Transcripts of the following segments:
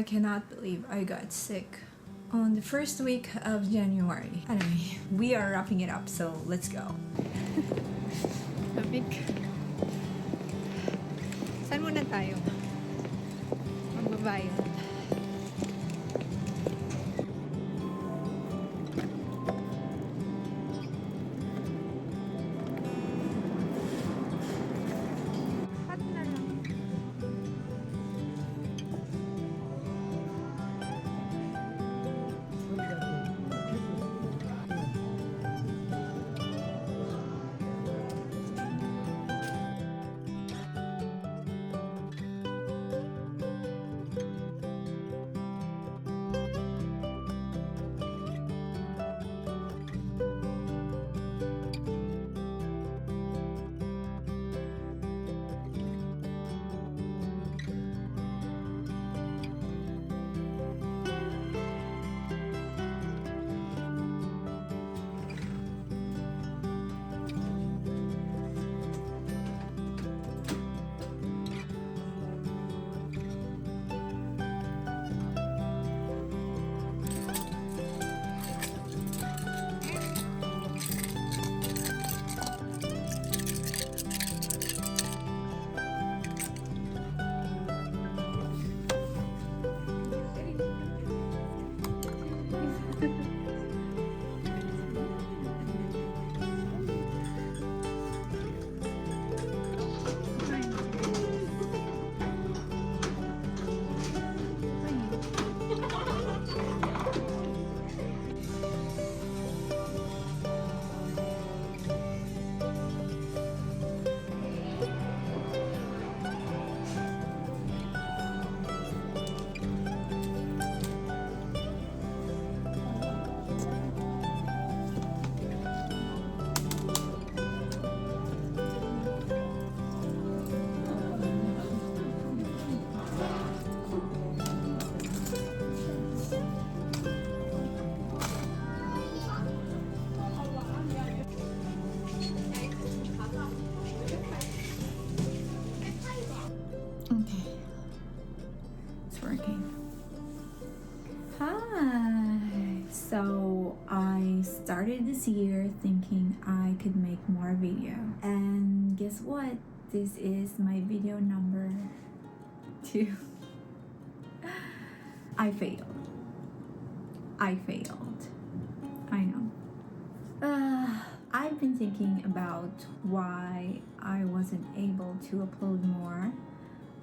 I cannot believe I got sick on the first week of January. Anyway, we are wrapping it up, so let's go. Lamig. Saan muna tayo? Magbabayad. Okay, it's working. Hi! So I started this year thinking I could make more video. And guess what? This is my video number 2. I failed. I know. I've been thinking about why I wasn't able to upload more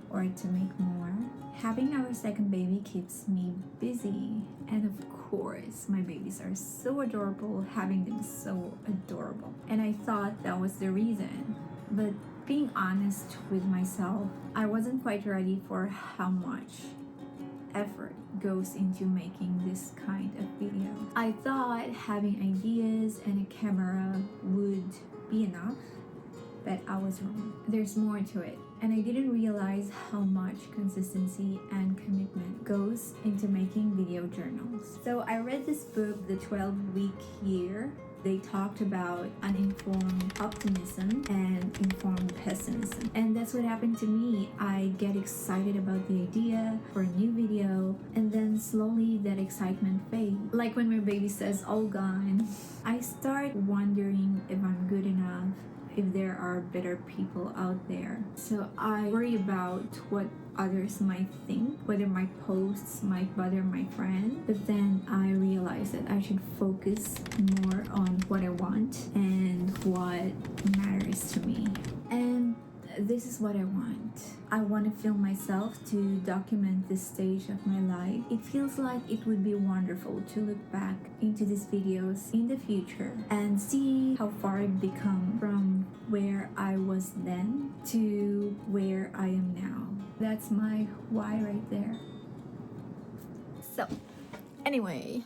or to make more. Having our second baby keeps me busy, and of course my babies are so adorable, having them so adorable, and I thought that was the reason. But being honest with myself, I wasn't quite ready for how much effort goes into making this kind of video. I thought having ideas and a camera would be enough, but I was wrong. There's more to it, and I didn't realize how much consistency and commitment goes into making video journals. So I read this book, The 12-Week Year. They talked about uninformed optimism and informed pessimism. And that's what happened to me. I get excited about the idea for a new video, and then slowly that excitement fades. Like when my baby says, "all gone," I start wondering if I'm good enough, if there are better people out there. So I worry about what others might think, whether my posts might bother my friend. But then I realized that I should focus more on what I want and what matters to me. And this is what I want. I want to film myself to document this stage of my life. It feels like it would be wonderful to look back into these videos in the future and see how far I've become from where I was then to where I am now. That's my why right there. So, anyway.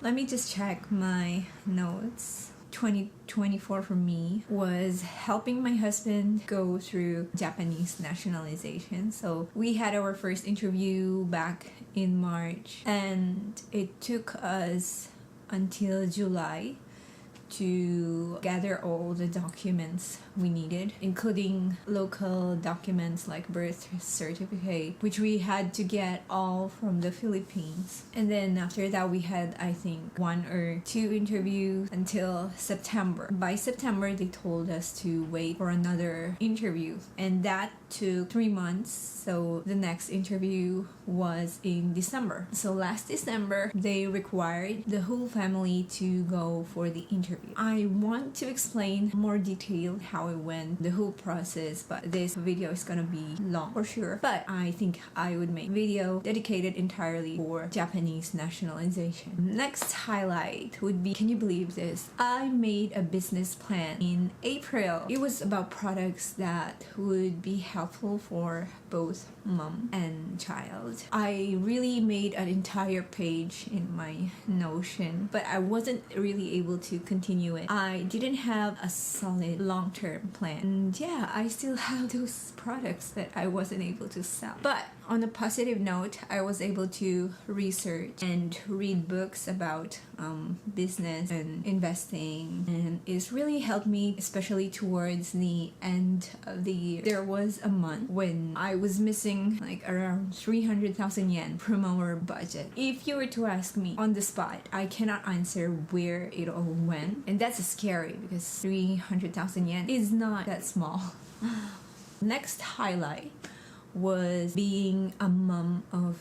Let me just check my notes. 2024 for me was helping my husband go through Japanese nationalization. So we had our first interview back in March, and it took us until July to gather all the documents we needed, including local documents like birth certificate, which we had to get all from the Philippines. And then after that, we had, I think, 1 or 2 interviews until September. By September, they told us to wait for another interview, and that took 3 months. So the next interview was in December. So last December, they required the whole family to go for the interview. I want to explain more detailed how it went, the whole process, but this video is gonna be long for sure. But I think I would make a video dedicated entirely for Japanese nationalization. Next highlight would be, can you believe this? I made a business plan in April. It was about products that would be helpful for both mom and child. I really made an entire page in my Notion, but I wasn't really able to continue it. I didn't have a solid long-term plan. And yeah, I still have those products that I wasn't able to sell. But on a positive note, I was able to research and read books about business and investing, and it's really helped me, especially towards the end of the year. There was a month when I was missing like around 300,000 yen from our budget. If you were to ask me on the spot, I cannot answer where it all went, and that's scary because 300,000 yen is not that small. Next highlight was being a mom of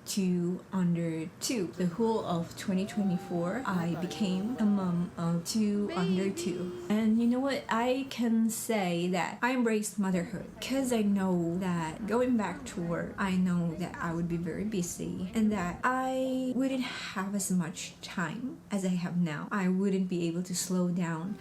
2 under 2. The whole of 2024, I became a mom of 2 under 2. And you know what? I can say that I embraced motherhood because I know that going back to work, I know that I would be very busy and that I wouldn't have as much time as I have now. I wouldn't be able to slow down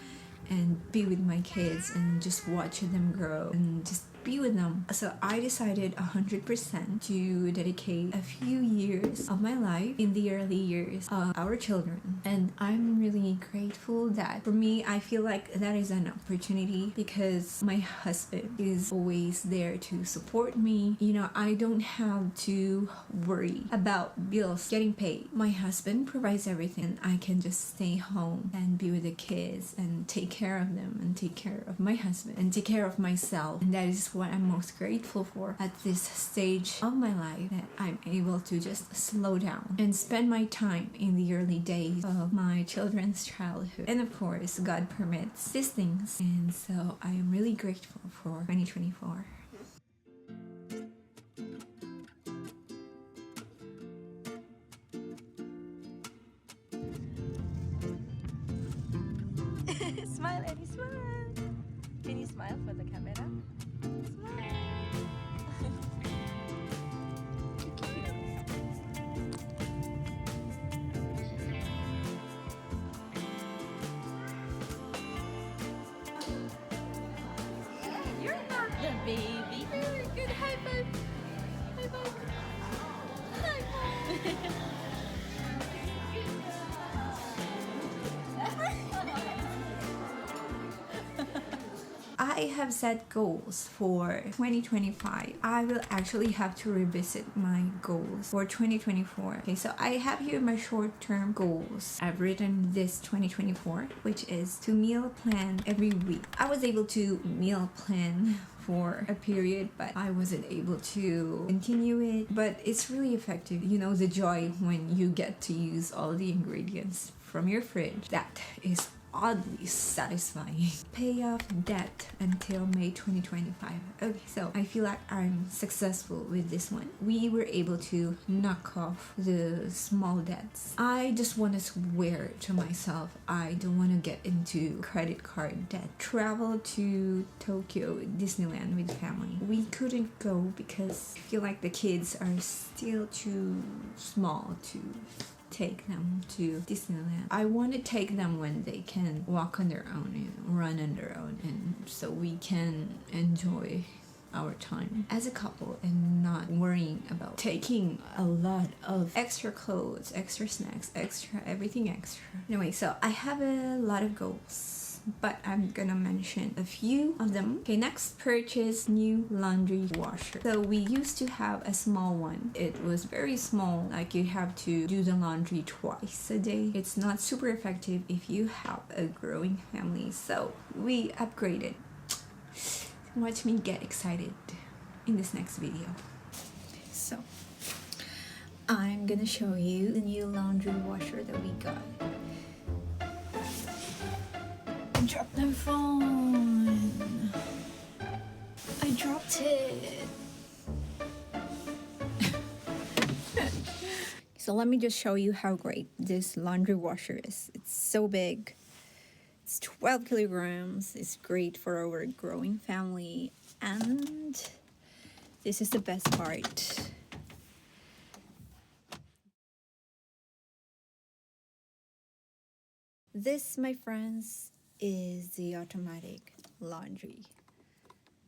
and be with my kids and just watch them grow and just be with them. So I decided 100% to dedicate a few years of my life in the early years of our children. And I'm really grateful that for me, I feel like that is an opportunity because my husband is always there to support me. You know, I don't have to worry about bills getting paid. My husband provides everything. I can just stay home and be with the kids and take care of them and take care of my husband and take care of myself. And that is what I'm most grateful for at this stage of my life, that I'm able to just slow down and spend my time in the early days of my children's childhood. And of course, God permits these things, and so I am really grateful for 2024. Smile, Eddie, smile. Can you smile for the camera? Smile. You're not the baby. Very good. High five. High five. High five. I have set goals for 2025. I will actually have to revisit my goals for 2024. Okay, so I have here my short-term goals. I've written this 2024, which is to meal plan every week. I was able to meal plan for a period, but I wasn't able to continue it. But it's really effective. You know, the joy when you get to use all the ingredients from your fridge. That is oddly satisfying. Pay off debt until May 2025. Okay, so I feel like I'm successful with this one. We were able to knock off the small debts. I just want to swear to myself, I don't want to get into credit card debt. Travel to Tokyo Disneyland with family. We couldn't go because I feel like the kids are still too small to take them to Disneyland. I want to take them when they can walk on their own and run on their own, and so we can enjoy our time as a couple and not worrying about taking a lot of extra clothes, extra snacks, extra everything extra. Anyway, so I have a lot of goals, but I'm gonna mention a few of them. Okay, next, purchase new laundry washer. So we used to have a small one. It was very small, like you have to do the laundry twice a day. It's not super effective if you have a growing family, so we upgraded. Watch me get excited in this next video. So I'm gonna show you the new laundry washer that we got. I dropped my phone. I dropped it. So let me just show you how great this laundry washer is. It's so big. It's 12 kilograms. It's great for our growing family. And this is the best part. This, my friends, is the automatic laundry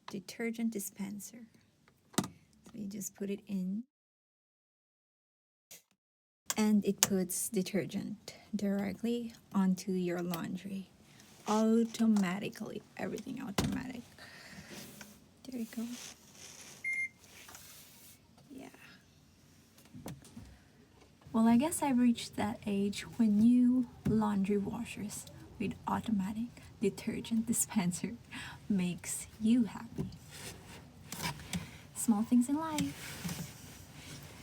detergent dispenser. So you just put it in and it puts detergent directly onto your laundry. Automatically, everything automatic. There you go. Yeah. Well, I guess I've reached that age when new laundry washers with automatic detergent dispenser makes you happy. Small things in life.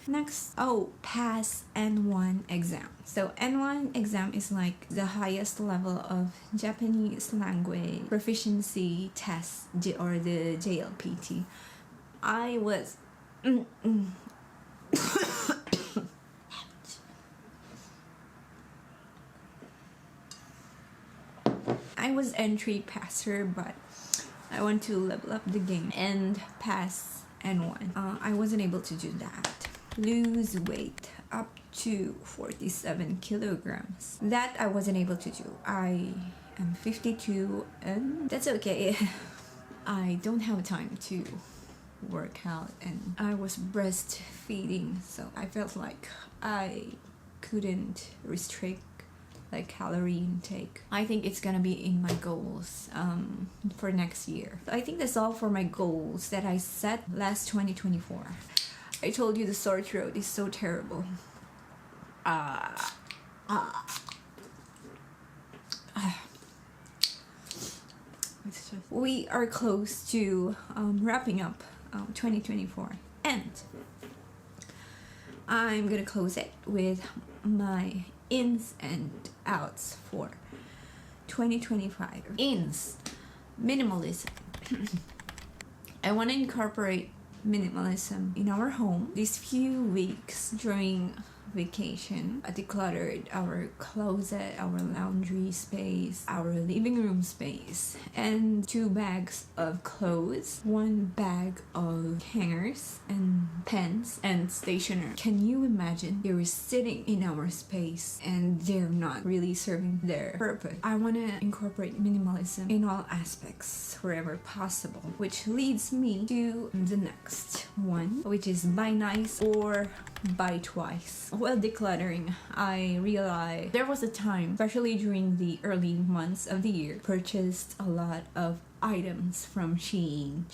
Next, pass N1 exam. So N1 exam is like the highest level of Japanese language proficiency test, or the JLPT. I was I was entry passer, but I want to level up the game and pass N1. I wasn't able to do that. Lose weight up to 47 kilograms. That I wasn't able to do. I am 52 and that's okay. I don't have time to work out and I was breastfeeding, so I felt like I couldn't restrict like calorie intake. I think it's gonna be in my goals for next year. I think that's all for my goals that I set last 2024. I told you the sore throat is so terrible. We are close to wrapping up 2024, and I'm gonna close it with my ins and outs for 2025. Ins, minimalism. I want to incorporate minimalism in our home. These few weeks during vacation, I decluttered our closet, our laundry space, our living room space, and 2 bags of clothes, 1 bag of hangers and pens and stationery. Can you imagine? They're sitting in our space and they're not really serving their purpose. I want to incorporate minimalism in all aspects wherever possible, which leads me to the next one, which is buy nice or buy twice. While decluttering, I realized there was a time, especially during the early months of the year, purchased a lot of items from Shein.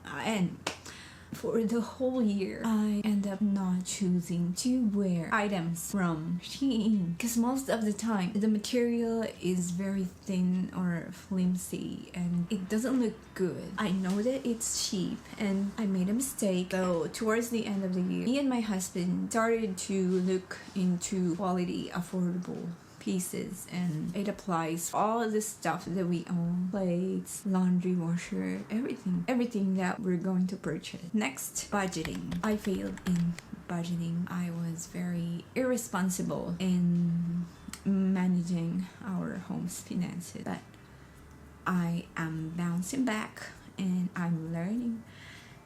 And for the whole year, I end up not choosing to wear items from Shein because most of the time the material is very thin or flimsy and it doesn't look good. I know that it's cheap and I made a mistake. So towards the end of the year, me and my husband started to look into quality, affordable pieces, and it applies all the stuff that we own: plates, laundry washer, everything that we're going to purchase. Next, budgeting. I failed in budgeting. I was very irresponsible in managing our home's finances, but I am bouncing back and I'm learning,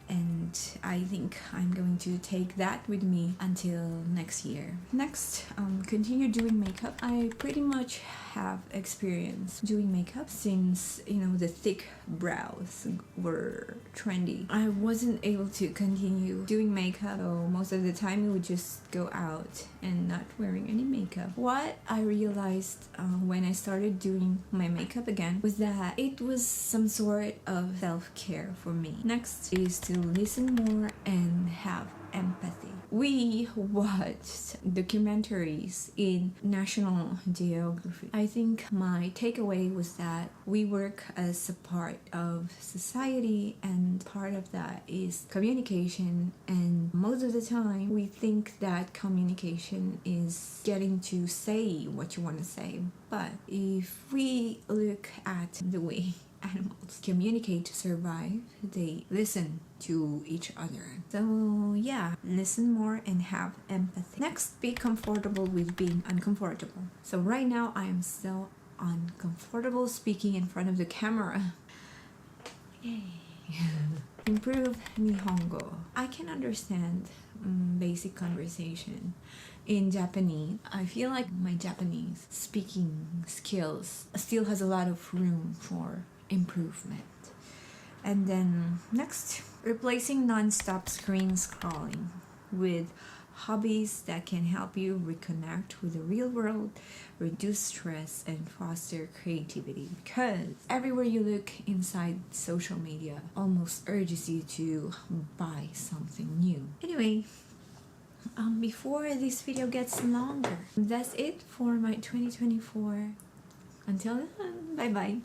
and and I think I'm going to take that with me until next year. Next, continue doing makeup. I pretty much have experience doing makeup since, you know, the thick brows were trendy. I wasn't able to continue doing makeup, so most of the time we would just go out and not wearing any makeup. What I realized when I started doing my makeup again was that it was some sort of self-care for me. Next is to listen more and have empathy. We watched documentaries in National Geographic. I think my takeaway was that we work as a part of society, and part of that is communication, and most of the time we think that communication is getting to say what you want to say. But if we look at the way animals communicate to survive, they listen to each other. So yeah, listen more and have empathy. Next, be comfortable with being uncomfortable. So right now I am so uncomfortable speaking in front of the camera. Yay. Improve Nihongo. I can understand basic conversation in Japanese. I feel like my Japanese speaking skills still has a lot of room for improvement. And then next, replacing non-stop screen scrolling with hobbies that can help you reconnect with the real world, reduce stress, and foster creativity, because everywhere you look inside social media almost urges you to buy something new. Anyway, before this video gets longer, that's it for my 2024. Until then, bye bye.